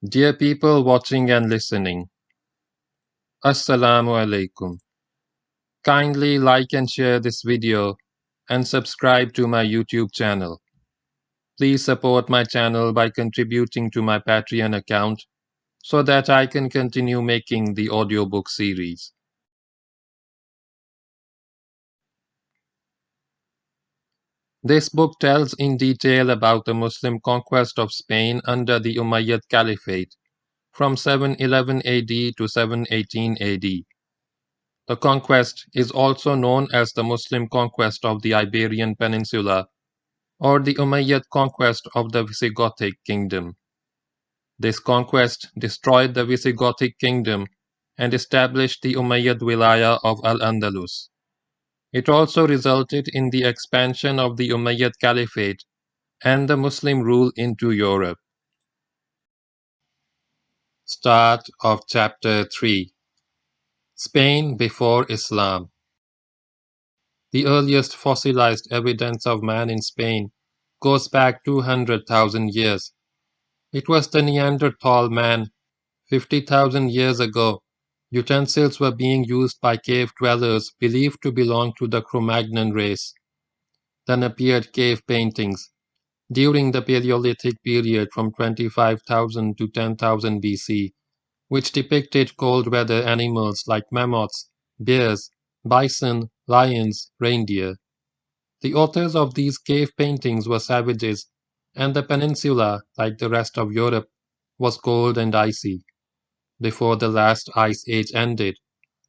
Dear people watching and listening, Assalamu alaikum. Kindly like and share this video and subscribe to my YouTube channel. Please support my channel by contributing to my Patreon account so that I can continue making the audiobook series. This book tells in detail about the Muslim conquest of Spain under the Umayyad Caliphate from 711 AD to 718 AD. The conquest is also known as the Muslim conquest of the Iberian Peninsula or the Umayyad conquest of the Visigothic kingdom. This conquest destroyed the Visigothic kingdom and established the Umayyad wilaya of Al-Andalus. It also resulted in the expansion of the Umayyad Caliphate and the Muslim rule into Europe. Start of Chapter 3. Spain before Islam. The earliest fossilized evidence of man in Spain goes back 200,000 years. It was the Neanderthal man. 50,000 years ago, utensils were being used by cave dwellers believed to belong to the Cro-Magnon race. Then appeared cave paintings. During the Paleolithic period from 25,000 to 10,000 BC, which depicted cold weather animals like mammoths, bears, bison, lions, reindeer. The authors of these cave paintings were savages, and the peninsula, like the rest of Europe, was cold and icy. Before the last ice age ended,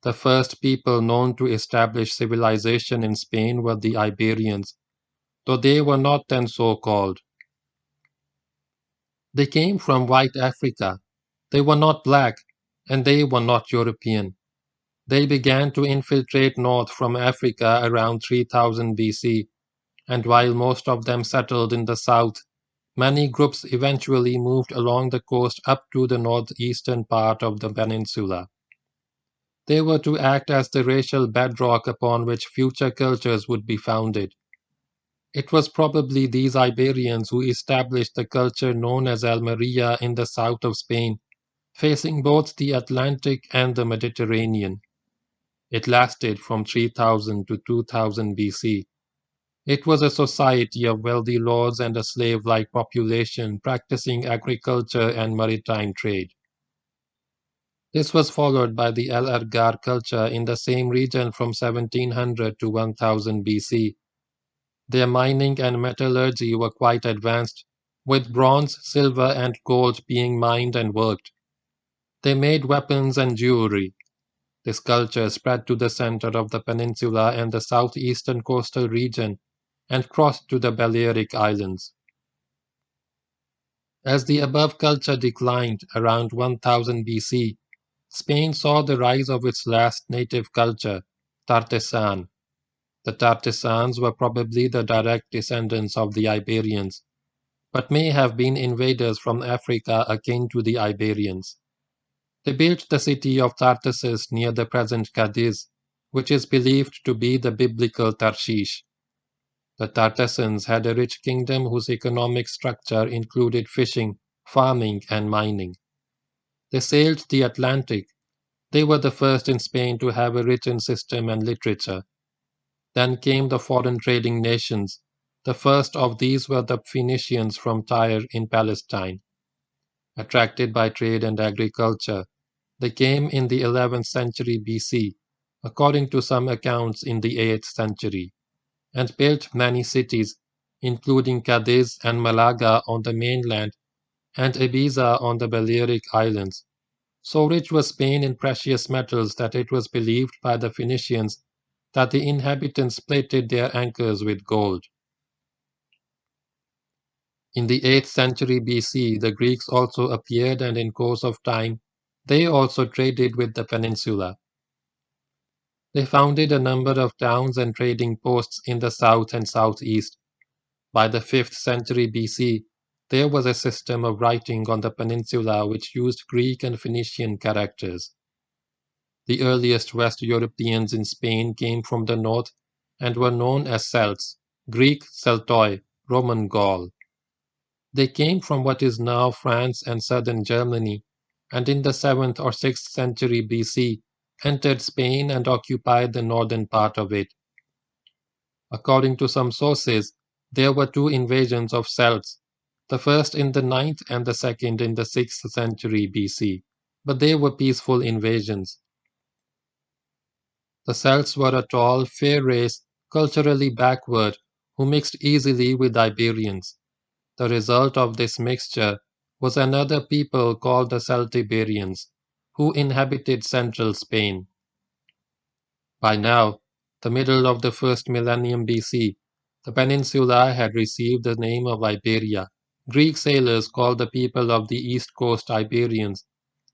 the first people known to establish civilization in Spain were the Iberians, though they were not then so called. They came from white Africa. They were not black, and they were not European. They began to infiltrate north from Africa around 3000 BC, and while most of them settled in the south, many groups eventually moved along the coast up to the northeastern part of the peninsula. They were to act as the racial bedrock upon which future cultures would be founded. It was probably these Iberians who established the culture known as Almeria in the south of Spain, facing both the Atlantic and the Mediterranean. It lasted from 3000 to 2000 BC. It was a society of wealthy lords and a slave-like population practicing agriculture and maritime trade. This was followed by the El Argar culture in the same region from 1700 to 1000 BC. Their mining and metallurgy were quite advanced, with bronze, silver, and gold being mined and worked. They made weapons and jewelry. This culture spread to the center of the peninsula and the southeastern coastal region and crossed to the Balearic Islands. As the above culture declined around 1000 BC, Spain saw the rise of its last native culture, Tartesan. The Tartesans were probably the direct descendants of the Iberians, but may have been invaders from Africa akin to the Iberians. They built the city of Tartessus near the present Cadiz, which is believed to be the biblical Tarshish. The Tartessans had a rich kingdom whose economic structure included fishing, farming, and mining. They sailed the Atlantic. They were the first in Spain to have a written system and literature. Then came the foreign trading nations. The first of these were the Phoenicians from Tyre in Palestine. Attracted by trade and agriculture, they came in the 11th century BC, according to some accounts in the 8th century, and built many cities, including Cadiz and Malaga on the mainland and Ibiza on the Balearic Islands. So rich was Spain in precious metals that it was believed by the Phoenicians that the inhabitants plated their anchors with gold. In the 8th century BC, the Greeks also appeared, and in course of time, they also traded with the peninsula. They founded a number of towns and trading posts in the south and southeast. By the 5th century BC, there was a system of writing on the peninsula which used Greek and Phoenician characters. The earliest West Europeans in Spain came from the north and were known as Celts, Greek Celtoi, Roman Gaul. They came from what is now France and southern Germany, and in the 7th or 6th century BC entered Spain and occupied the northern part of it. According to some sources, there were two invasions of Celts, the first in the 9th and the second in the 6th century BC, but they were peaceful invasions. The Celts were a tall, fair race, culturally backward, who mixed easily with Iberians. The result of this mixture was another people called the Celtiberians, who inhabited central Spain. By now, the middle of the first millennium BC, the peninsula had received the name of Iberia. Greek sailors called the people of the east coast Iberians,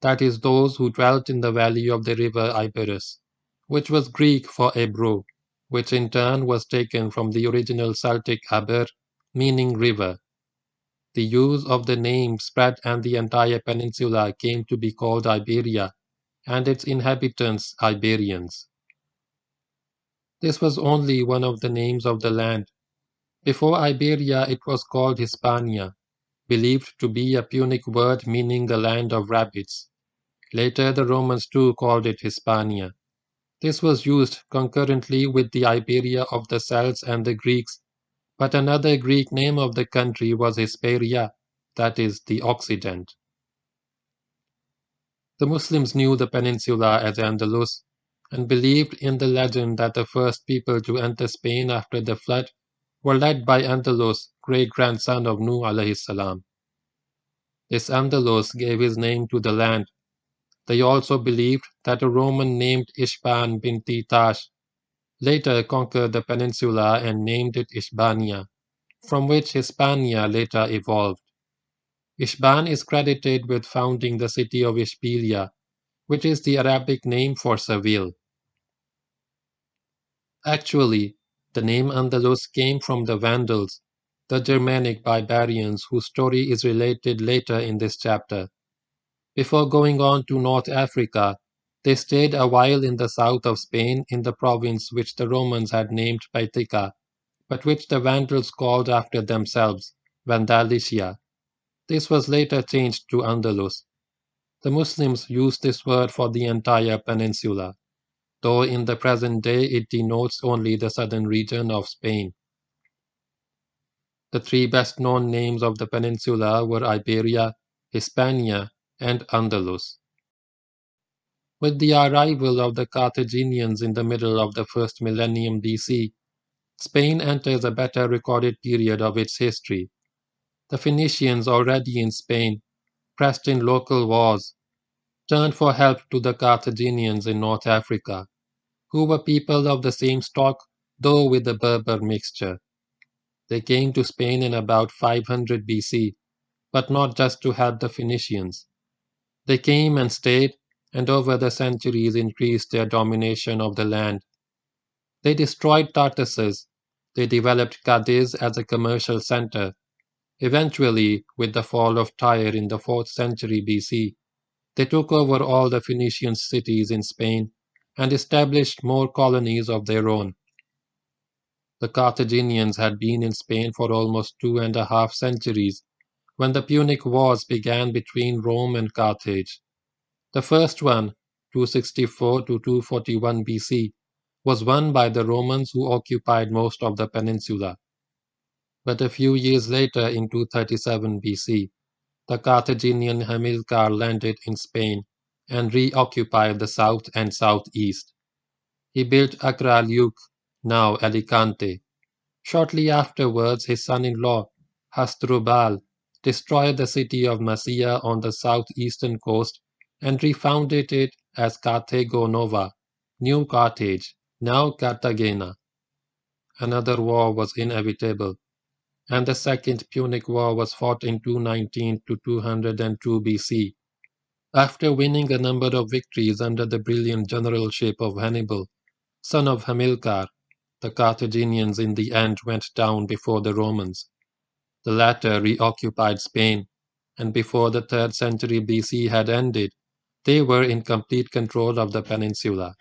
that is, those who dwelt in the valley of the river Iberus, which was Greek for Ebro, which in turn was taken from the original Celtic Aber, meaning river. The use of the name spread and the entire peninsula came to be called Iberia, and its inhabitants Iberians. This was only one of the names of the land. Before Iberia it was called Hispania, believed to be a Punic word meaning the land of rabbits. Later the Romans too called it Hispania. This was used concurrently with the Iberia of the Celts and the Greeks, but another Greek name of the country was Hesperia, that is, the Occident. The Muslims knew the peninsula as Andalus and believed in the legend that the first people to enter Spain after the flood were led by Andalus, great-grandson of Nuh alayhi salam. This Andalus gave his name to the land. They also believed that a Roman named Ishban binti Tash later conquered the peninsula and named it Ishbania, from which Hispania later evolved. Ishban is credited with founding the city of Ishbilia, which is the Arabic name for Seville. Actually, the name Andalus came from the Vandals, the Germanic barbarians whose story is related later in this chapter. Before going on to North Africa, they stayed a while in the south of Spain in the province which the Romans had named Baetica, but which the Vandals called after themselves, Vandalicia. This was later changed to Andalus. The Muslims used this word for the entire peninsula, though in the present day it denotes only the southern region of Spain. The three best-known names of the peninsula were Iberia, Hispania, and Andalus. With the arrival of the Carthaginians in the middle of the first millennium BC, Spain enters a better recorded period of its history. The Phoenicians, already in Spain, pressed in local wars, turned for help to the Carthaginians in North Africa, who were people of the same stock, though with a Berber mixture. They came to Spain in about 500 BC, but not just to help the Phoenicians. They came and stayed, and over the centuries increased their domination of the land. They destroyed Tartessus. They developed Cadiz as a commercial center. Eventually, with the fall of Tyre in the 4th century BC, they took over all the Phoenician cities in Spain and established more colonies of their own. The Carthaginians had been in Spain for almost 2.5 centuries when the Punic Wars began between Rome and Carthage. The first one, 264 to 241 BC, was won by the Romans who occupied most of the peninsula. But a few years later, in 237 BC, the Carthaginian Hamilcar landed in Spain and reoccupied the south and southeast. He built Acra-Luc, now Alicante. Shortly afterwards, his son-in-law, Hasdrubal, destroyed the city of Masia on the southeastern coast and refounded it as Carthago Nova, New Carthage, now Cartagena. Another war was inevitable, and the Second Punic War was fought in 219 to 202 BC. After winning a number of victories under the brilliant generalship of Hannibal, son of Hamilcar, the Carthaginians in the end went down before the Romans. The latter reoccupied Spain, and before the 3rd century BC had ended, they were in complete control of the peninsula.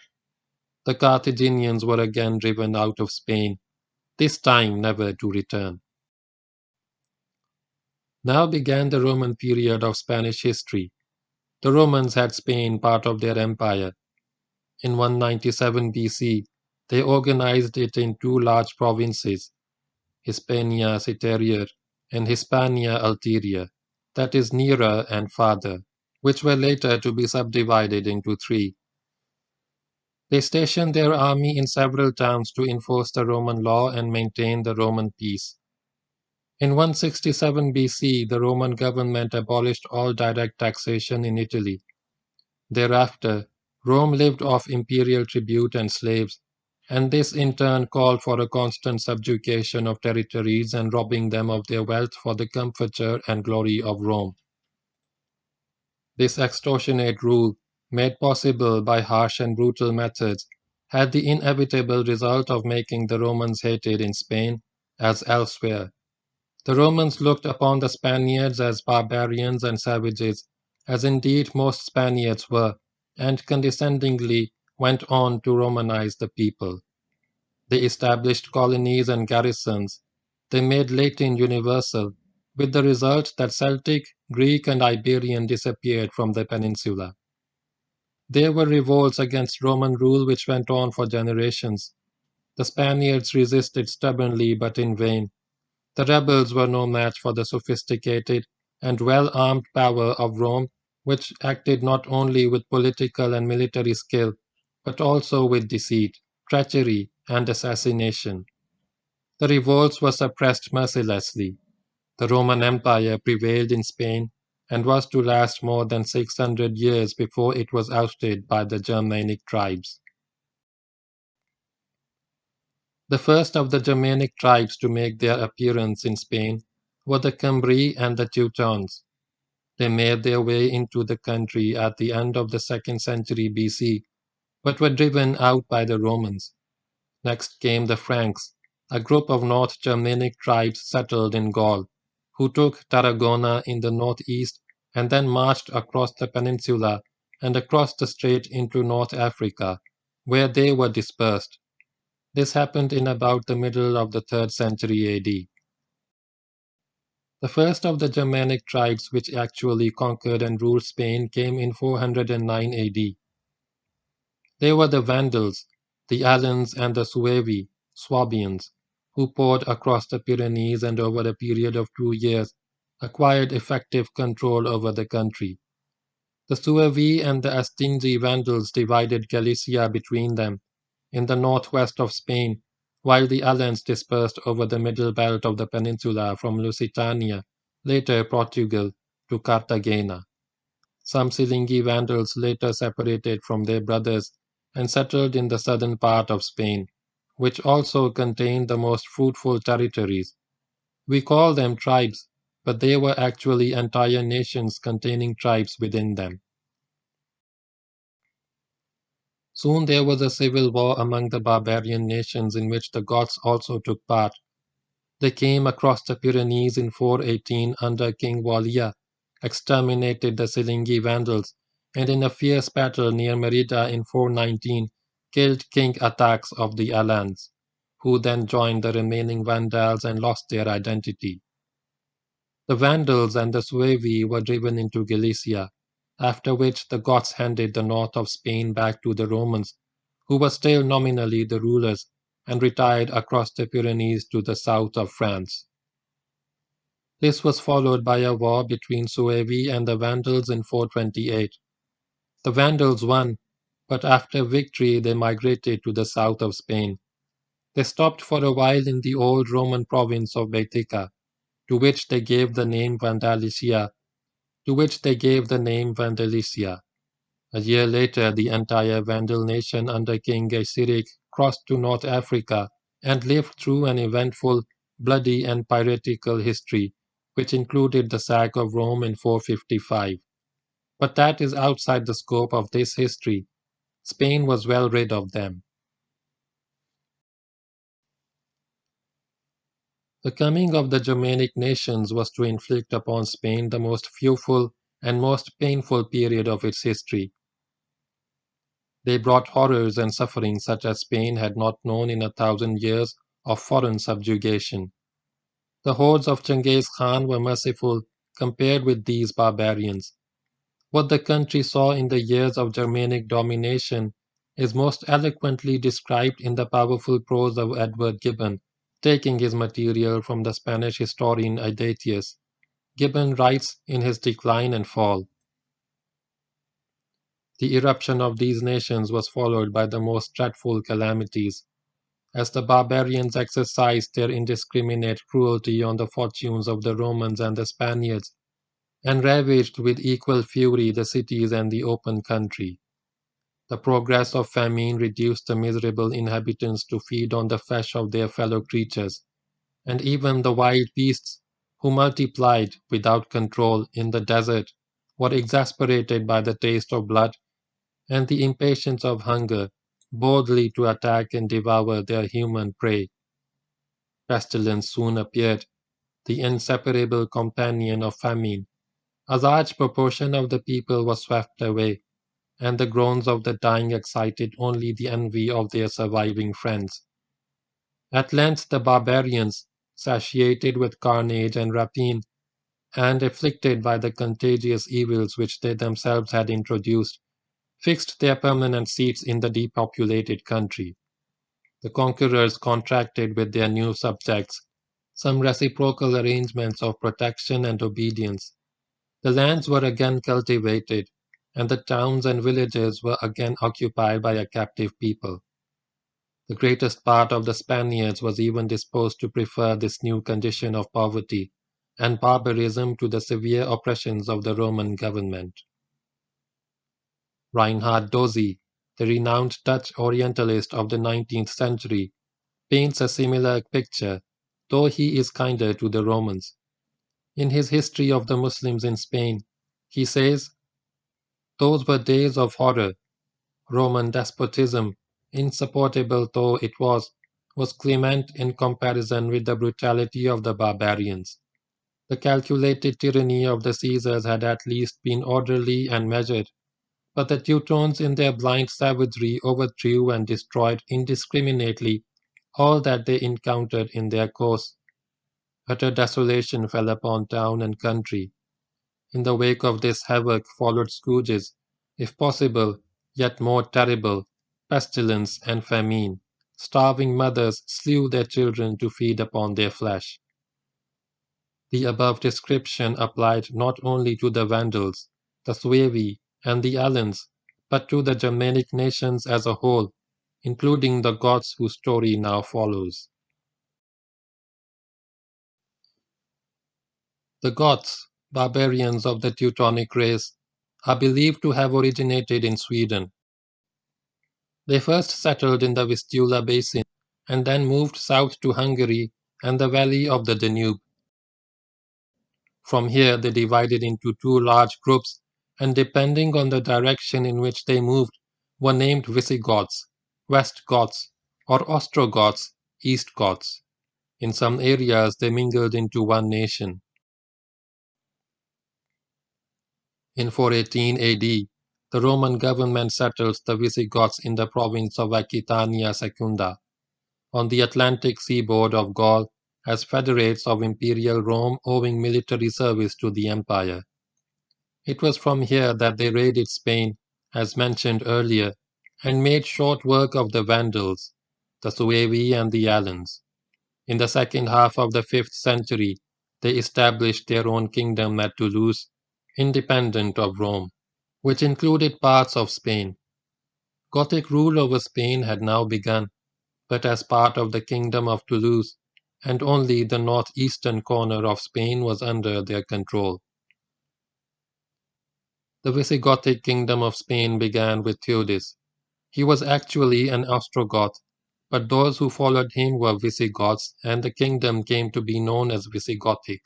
The Carthaginians were again driven out of Spain, this time never to return. Now began the Roman period of Spanish history. The Romans had Spain part of their empire. In 197 BC, they organized it in two large provinces, Hispania Citerior and Hispania Ulterior, that is nearer and farther, which were later to be subdivided into three. They stationed their army in several towns to enforce the Roman law and maintain the Roman peace. In 167 BC, the Roman government abolished all direct taxation in Italy. Thereafter, Rome lived off imperial tribute and slaves, and this in turn called for a constant subjugation of territories and robbing them of their wealth for the comforture and glory of Rome. This extortionate rule, made possible by harsh and brutal methods, had the inevitable result of making the Romans hated in Spain as elsewhere. The Romans looked upon the Spaniards as barbarians and savages, as indeed most Spaniards were, and condescendingly went on to Romanize the people. They established colonies and garrisons. They made Latin universal, with the result that Celtic, Greek, and Iberian disappeared from the peninsula. There were revolts against Roman rule which went on for generations. The Spaniards resisted stubbornly but in vain. The rebels were no match for the sophisticated and well-armed power of Rome, which acted not only with political and military skill, but also with deceit, treachery, and assassination. The revolts were suppressed mercilessly. The Roman Empire prevailed in Spain and was to last more than 600 years before it was ousted by the Germanic tribes. The first of the Germanic tribes to make their appearance in Spain were the Cimbri and the Teutons. They made their way into the country at the end of the 2nd century BC, but were driven out by the Romans. Next came the Franks, a group of North Germanic tribes settled in Gaul, who took Tarragona in the northeast and then marched across the peninsula and across the strait into North Africa, where they were dispersed. This happened in about the middle of the 3rd century AD. The first of the Germanic tribes which actually conquered and ruled Spain came in 409 AD. They were the Vandals, the Alans and the Suevi, Swabians, who poured across the Pyrenees and over a period of 2 years acquired effective control over the country. The Suevi and the Astingi Vandals divided Galicia between them, in the northwest of Spain, while the Alans dispersed over the middle belt of the peninsula from Lusitania, later Portugal, to Cartagena. Some Silingi Vandals later separated from their brothers and settled in the southern part of Spain, which also contained the most fruitful territories. We call them tribes, but they were actually entire nations containing tribes within them. Soon there was a civil war among the barbarian nations in which the Goths also took part. They came across the Pyrenees in 418 under King Wallia, exterminated the Silingi Vandals, and in a fierce battle near Merida in 419 killed King Atax of the Alans, who then joined the remaining Vandals and lost their identity. The Vandals and the Suevi were driven into Galicia, after which the Goths handed the north of Spain back to the Romans, who were still nominally the rulers, and retired across the Pyrenees to the south of France. This was followed by a war between Suevi and the Vandals in 428. The Vandals won, but after victory they migrated to the south of Spain. They stopped for a while in the old Roman province of Baetica, to which they gave the name Vandalicia. A year later, the entire Vandal nation under King Gaiseric crossed to North Africa and lived through an eventful, bloody, and piratical history, which included the sack of Rome in 455. But that is outside the scope of this history. Spain was well rid of them. The coming of the Germanic nations was to inflict upon Spain the most fearful and most painful period of its history. They brought horrors and suffering such as Spain had not known in 1,000 years of foreign subjugation. The hordes of Genghis Khan were merciful compared with these barbarians. What the country saw in the years of Germanic domination is most eloquently described in the powerful prose of Edward Gibbon, taking his material from the Spanish historian Aetius. Gibbon writes in his Decline and Fall. The eruption of these nations was followed by the most dreadful calamities. As the barbarians exercised their indiscriminate cruelty on the fortunes of the Romans and the Spaniards, and ravaged with equal fury the cities and the open country. The progress of famine reduced the miserable inhabitants to feed on the flesh of their fellow creatures, and even the wild beasts, who multiplied without control in the desert, were exasperated by the taste of blood and the impatience of hunger, boldly to attack and devour their human prey. Pestilence soon appeared, the inseparable companion of famine. A large proportion of the people was swept away, and the groans of the dying excited only the envy of their surviving friends. At length the barbarians, satiated with carnage and rapine, and afflicted by the contagious evils which they themselves had introduced, fixed their permanent seats in the depopulated country. The conquerors contracted with their new subjects some reciprocal arrangements of protection and obedience. The lands were again cultivated, and the towns and villages were again occupied by a captive people. The greatest part of the Spaniards was even disposed to prefer this new condition of poverty and barbarism to the severe oppressions of the Roman government. Reinhard Dozy, the renowned Dutch Orientalist of the 19th century, paints a similar picture, though he is kinder to the Romans. In his History of the Muslims in Spain, he says, "Those were days of horror. Roman despotism, insupportable though it was clement in comparison with the brutality of the barbarians. The calculated tyranny of the Caesars had at least been orderly and measured, but the Teutons in their blind savagery overthrew and destroyed indiscriminately all that they encountered in their course. Utter desolation fell upon town and country. In the wake of this havoc followed scourges, if possible, yet more terrible, pestilence and famine. Starving mothers slew their children to feed upon their flesh." The above description applied not only to the Vandals, the Suevi, and the Alans, but to the Germanic nations as a whole, including the Goths whose story now follows. The Goths, barbarians of the Teutonic race, are believed to have originated in Sweden. They first settled in the Vistula basin and then moved south to Hungary and the valley of the Danube. From here they divided into two large groups, and depending on the direction in which they moved, were named Visigoths, West Goths, or Ostrogoths, East Goths. In some areas they mingled into one nation. In 418 AD, the Roman government settled the Visigoths in the province of Aquitania Secunda, on the Atlantic seaboard of Gaul, as federates of imperial Rome owing military service to the empire. It was from here that they raided Spain, as mentioned earlier, and made short work of the Vandals, the Suevi and the Alans. In the second half of the 5th century, they established their own kingdom at Toulouse, independent of Rome, which included parts of Spain. Gothic rule over Spain had now begun, but as part of the kingdom of Toulouse, and only the northeastern corner of Spain was under their control. The Visigothic kingdom of Spain began with Theudis. He was actually an Ostrogoth, but those who followed him were Visigoths, and the kingdom came to be known as Visigothic.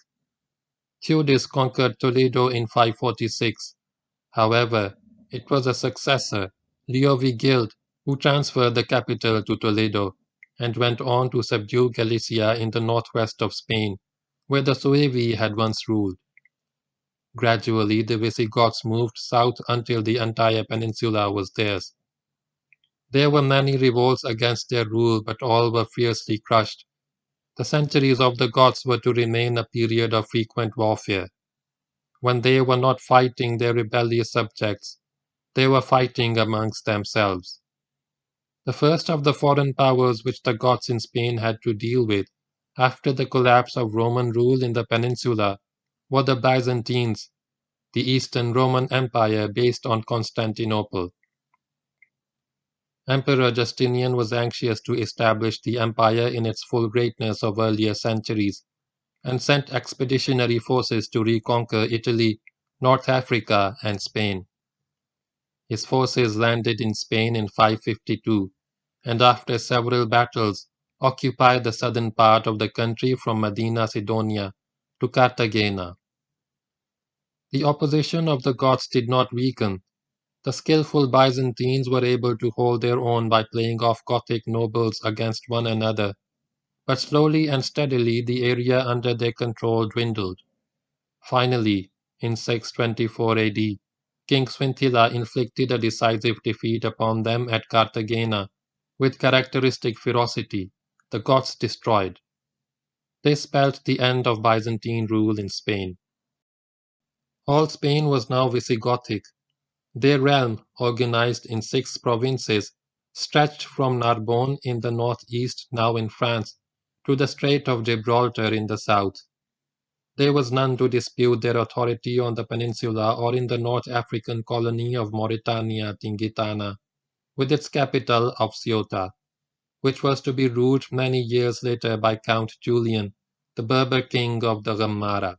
Theudis conquered Toledo in 546. However, it was a successor, Leovigild, who transferred the capital to Toledo, and went on to subdue Galicia in the northwest of Spain, where the Suevi had once ruled. Gradually, the Visigoths moved south until the entire peninsula was theirs. There were many revolts against their rule, but all were fiercely crushed. The centuries of the Goths were to remain a period of frequent warfare. when they were not fighting their rebellious subjects, they were fighting amongst themselves. The first of the foreign powers which the Goths in Spain had to deal with after the collapse of Roman rule in the peninsula were the Byzantines, the Eastern Roman Empire based on Constantinople. Emperor Justinian was anxious to establish the empire in its full greatness of earlier centuries and sent expeditionary forces to reconquer Italy, North Africa, and Spain. His forces landed in Spain in 552, and after several battles occupied the southern part of the country from Medina Sidonia to Cartagena. The opposition of the Goths did not weaken. The skillful Byzantines were able to hold their own by playing off Gothic nobles against one another, but slowly and steadily the area under their control dwindled. Finally, in 624 AD, King Swintila inflicted a decisive defeat upon them at Cartagena. With characteristic ferocity, the Goths destroyed. This spelled the end of Byzantine rule in Spain. All Spain was now Visigothic. Their realm, organized in 6 provinces, stretched from Narbonne in the northeast, now in France, to the Strait of Gibraltar in the south. There was none to dispute their authority on the peninsula or in the North African colony of Mauritania Tingitana, with its capital of Ceuta, which was to be ruled many years later by Count Julian, the Berber king of the Gammara.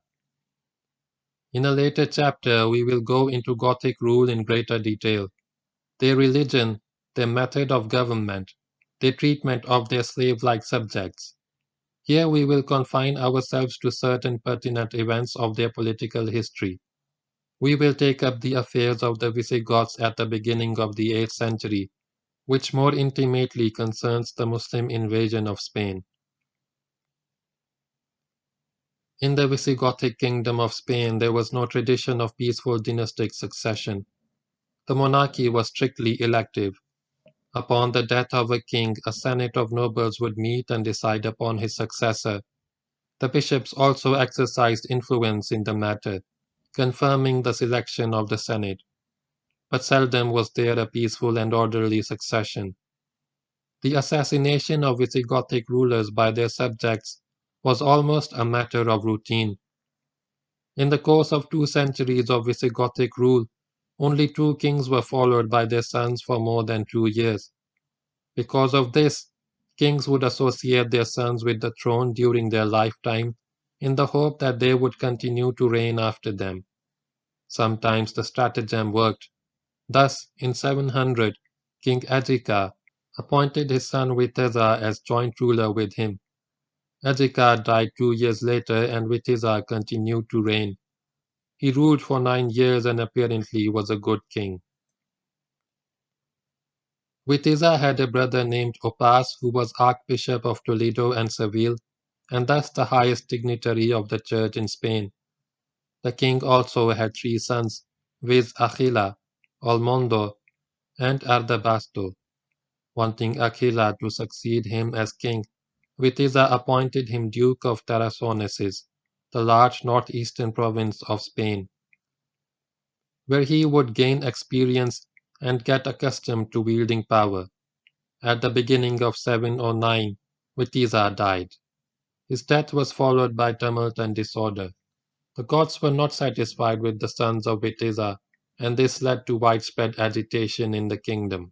In a later chapter, we will go into Gothic rule in greater detail. Their religion, their method of government, their treatment of their slave-like subjects. Here we will confine ourselves to certain pertinent events of their political history. We will take up the affairs of the Visigoths at the beginning of the 8th century, which more intimately concerns the Muslim invasion of Spain. In the Visigothic kingdom of Spain there was no tradition of peaceful dynastic succession. The monarchy was strictly elective. Upon the death of a king, a senate of nobles would meet and decide upon his successor. The bishops also exercised influence in the matter, confirming the selection of the senate. But seldom was there a peaceful and orderly succession. The assassination of Visigothic rulers by their subjects was almost a matter of routine. In the course of 2 centuries of Visigothic rule, only 2 kings were followed by their sons for more than 2 years. Because of this, kings would associate their sons with the throne during their lifetime in the hope that they would continue to reign after them. Sometimes the stratagem worked. Thus, in 700, King Agika appointed his son Witiza as joint ruler with him. Agika died 2 years later and Witiza continued to reign. He ruled for 9 years and apparently was a good king. Witiza had a brother named Opas who was Archbishop of Toledo and Seville, and thus the highest dignitary of the church in Spain. The king also had 3 sons, viz. Achila, Olmondo, and Ardabasto. Wanting Achila to succeed him as king, Witiza appointed him Duke of Tarraconeses, the large northeastern province of Spain, where he would gain experience and get accustomed to wielding power. At the beginning of 709, Witiza died. His death was followed by tumult and disorder. The Goths were not satisfied with the sons of Witiza, and this led to widespread agitation in the kingdom.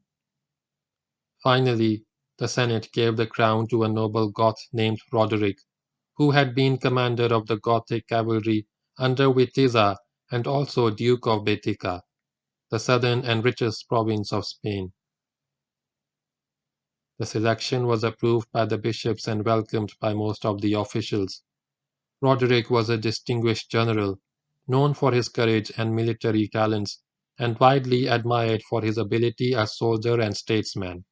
Finally, the Senate gave the crown to a noble Goth named Roderick, who had been commander of the Gothic cavalry under Witiza and also Duke of Betica, the southern and richest province of Spain. The selection was approved by the bishops and welcomed by most of the officials. Roderick was a distinguished general, known for his courage and military talents, and widely admired for his ability as soldier and statesman.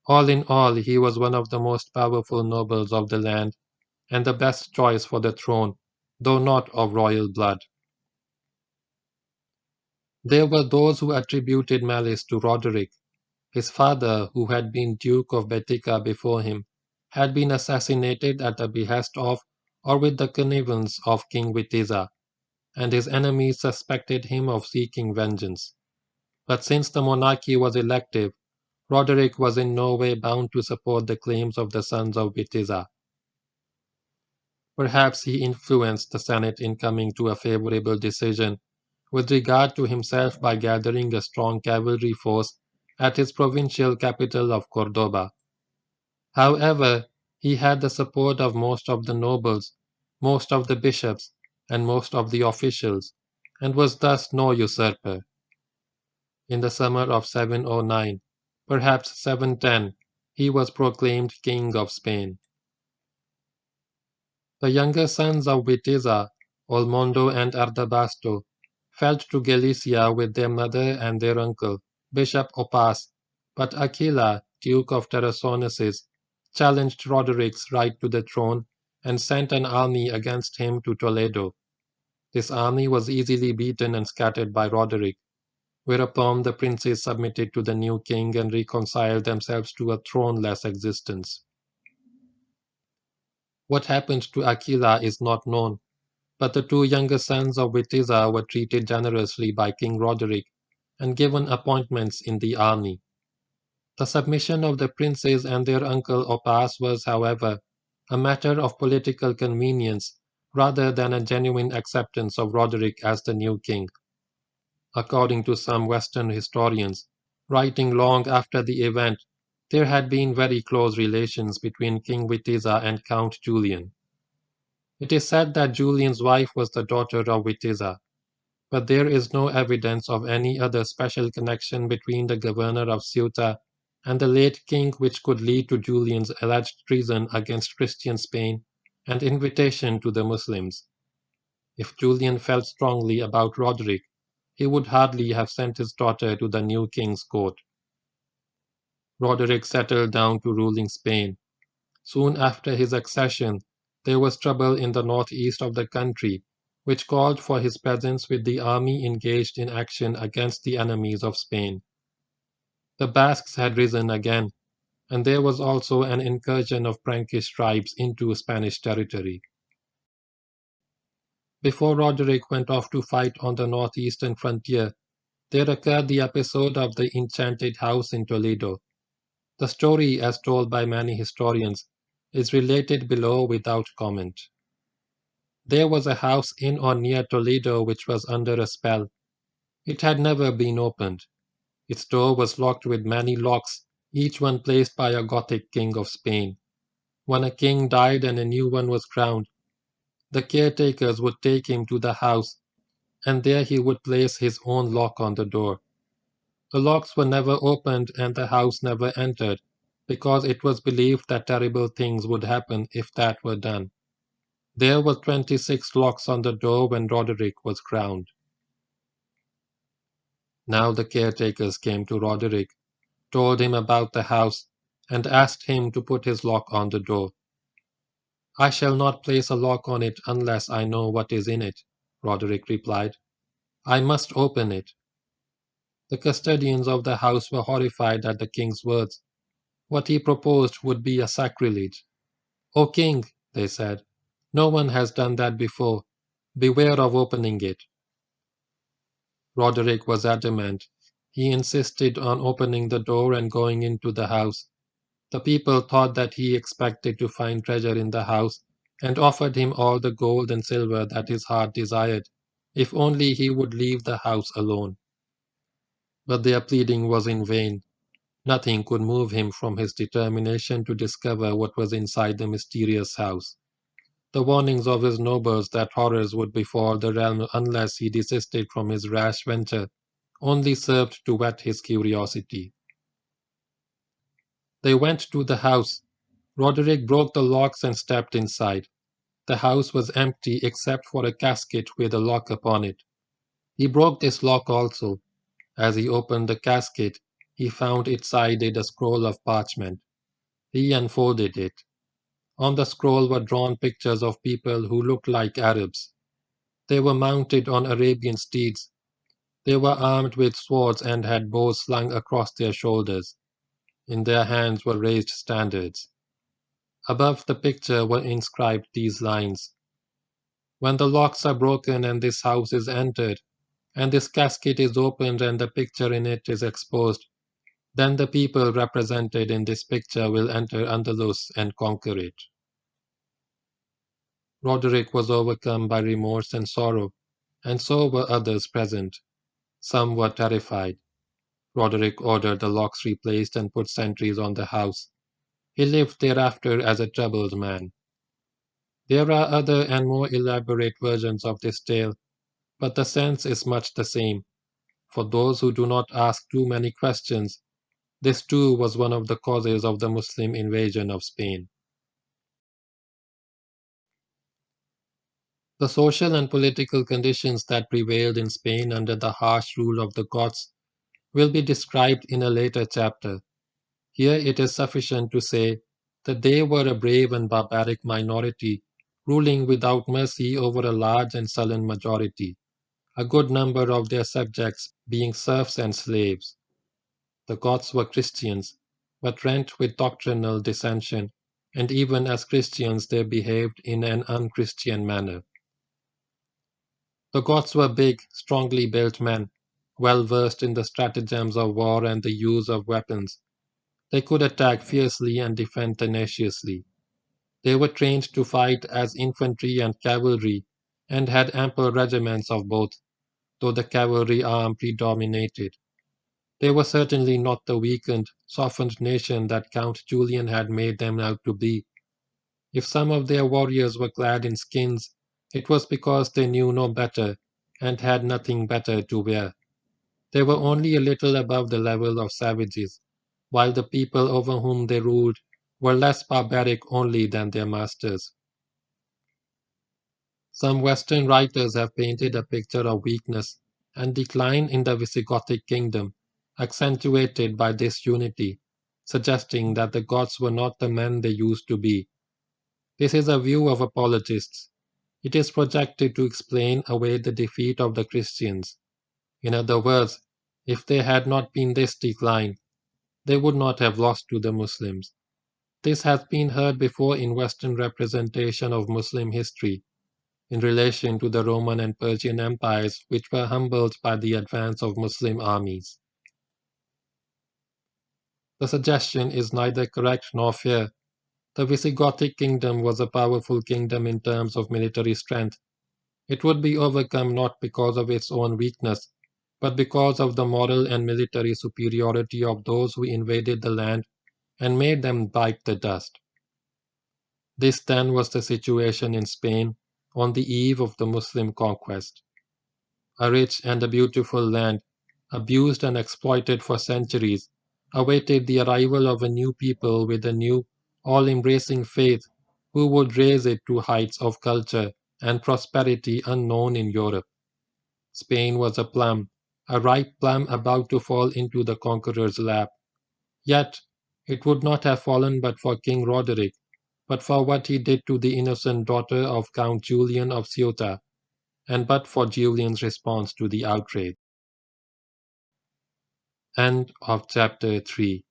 All in all, he was one of the most powerful nobles of the land, and the best choice for the throne, though not of royal blood. There were those who attributed malice to Roderick. His father, who had been Duke of Betica before him, had been assassinated at the behest of or with the connivance of King Witiza, and his enemies suspected him of seeking vengeance. But since the monarchy was elective, Roderick was in no way bound to support the claims of the sons of Witiza. Perhaps he influenced the Senate in coming to a favorable decision with regard to himself by gathering a strong cavalry force at his provincial capital of Cordoba. However, he had the support of most of the nobles, most of the bishops, and most of the officials, and was thus no usurper. In the summer of 709, perhaps 710, he was proclaimed King of Spain. The younger sons of Witiza, Olmondo and Ardabasto, fled to Galicia with their mother and their uncle, Bishop Opas, but Aquila, Duke of Tarraconensis, challenged Roderick's right to the throne and sent an army against him to Toledo. This army was easily beaten and scattered by Roderick, whereupon the princes submitted to the new king and reconciled themselves to a throneless existence. What happened to Aquila is not known, but the two younger sons of Witiza were treated generously by King Roderick and given appointments in the army. The submission of the princes and their uncle Opas was, however, a matter of political convenience rather than a genuine acceptance of Roderick as the new king. According to some Western historians, writing long after the event, there had been very close relations between King Witiza and Count Julian. It is said that Julian's wife was the daughter of Witiza, but there is no evidence of any other special connection between the governor of Ceuta and the late king which could lead to Julian's alleged treason against Christian Spain and invitation to the Muslims. If Julian felt strongly about Roderick, he would hardly have sent his daughter to the new king's court. Roderick settled down to ruling Spain. Soon after his accession, there was trouble in the northeast of the country, which called for his presence with the army engaged in action against the enemies of Spain. The Basques had risen again, and there was also an incursion of Frankish tribes into Spanish territory. Before Roderick went off to fight on the northeastern frontier, there occurred the episode of the enchanted house in Toledo. The story, as told by many historians, is related below without comment. There was a house in or near Toledo which was under a spell. It had never been opened. Its door was locked with many locks, each one placed by a Gothic king of Spain. When a king died and a new one was crowned, the caretakers would take him to the house, and there he would place his own lock on the door. The locks were never opened and the house never entered, because it was believed that terrible things would happen if that were done. There were 26 locks on the door when Roderick was crowned. Now the caretakers came to Roderick, told him about the house, and asked him to put his lock on the door. "I shall not place a lock on it unless I know what is in it," Roderick replied. "I must open it." The custodians of the house were horrified at the king's words. What he proposed would be a sacrilege. "O king," they said, "no one has done that before. Beware of opening it." Roderick was adamant. He insisted on opening the door and going into the house. The people thought that he expected to find treasure in the house, and offered him all the gold and silver that his heart desired, if only he would leave the house alone. But their pleading was in vain. Nothing could move him from his determination to discover what was inside the mysterious house. The warnings of his nobles that horrors would befall the realm unless he desisted from his rash venture only served to whet his curiosity. They went to the house. Roderick broke the locks and stepped inside. The house was empty except for a casket with a lock upon it. He broke this lock also. As he opened the casket, he found inside a scroll of parchment. He unfolded it. On the scroll were drawn pictures of people who looked like Arabs. They were mounted on Arabian steeds. They were armed with swords and had bows slung across their shoulders. In their hands were raised standards. Above the picture were inscribed these lines: When the locks are broken and this house is entered, and this casket is opened and the picture in it is exposed, then the people represented in this picture will enter Andalus and conquer it. Roderick was overcome by remorse and sorrow, and so were others present. Some were terrified. Roderick ordered the locks replaced and put sentries on the house. He lived thereafter as a troubled man. There are other and more elaborate versions of this tale, but the sense is much the same. For those who do not ask too many questions, this too was one of the causes of the Muslim invasion of Spain. The social and political conditions that prevailed in Spain under the harsh rule of the Goths will be described in a later chapter. Here it is sufficient to say that they were a brave and barbaric minority, ruling without mercy over a large and sullen majority, a good number of their subjects being serfs and slaves. The Goths were Christians, but rent with doctrinal dissension, and even as Christians they behaved in an unchristian manner. The Goths were big, strongly built men, well versed in the stratagems of war and the use of weapons. They could attack fiercely and defend tenaciously. They were trained to fight as infantry and cavalry, and had ample regiments of both, though the cavalry arm predominated. They were certainly not the weakened, softened nation that Count Julian had made them out to be. If some of their warriors were clad in skins, it was because they knew no better, and had nothing better to wear. They were only a little above the level of savages, while the people over whom they ruled were less barbaric only than their masters. Some Western writers have painted a picture of weakness and decline in the Visigothic kingdom, accentuated by this unity, suggesting that the Goths were not the men they used to be. This is a view of apologists. It is projected to explain away the defeat of the Christians. In other words, if there had not been this decline, they would not have lost to the Muslims. This has been heard before in Western representation of Muslim history, in relation to the Roman and Persian empires which were humbled by the advance of Muslim armies. The suggestion is neither correct nor fair. The Visigothic kingdom was a powerful kingdom in terms of military strength. It would be overcome not because of its own weakness, but because of the moral and military superiority of those who invaded the land and made them bite the dust. This then was the situation in Spain on the eve of the Muslim conquest. A rich and a beautiful land, abused and exploited for centuries, awaited the arrival of a new people with a new, all-embracing faith who would raise it to heights of culture and prosperity unknown in Europe. Spain was a ripe plum about to fall into the conqueror's lap. Yet it would not have fallen but for King Roderick, but for what he did to the innocent daughter of Count Julian of Ceuta, and but for Julian's response to the outrage. End of chapter 3.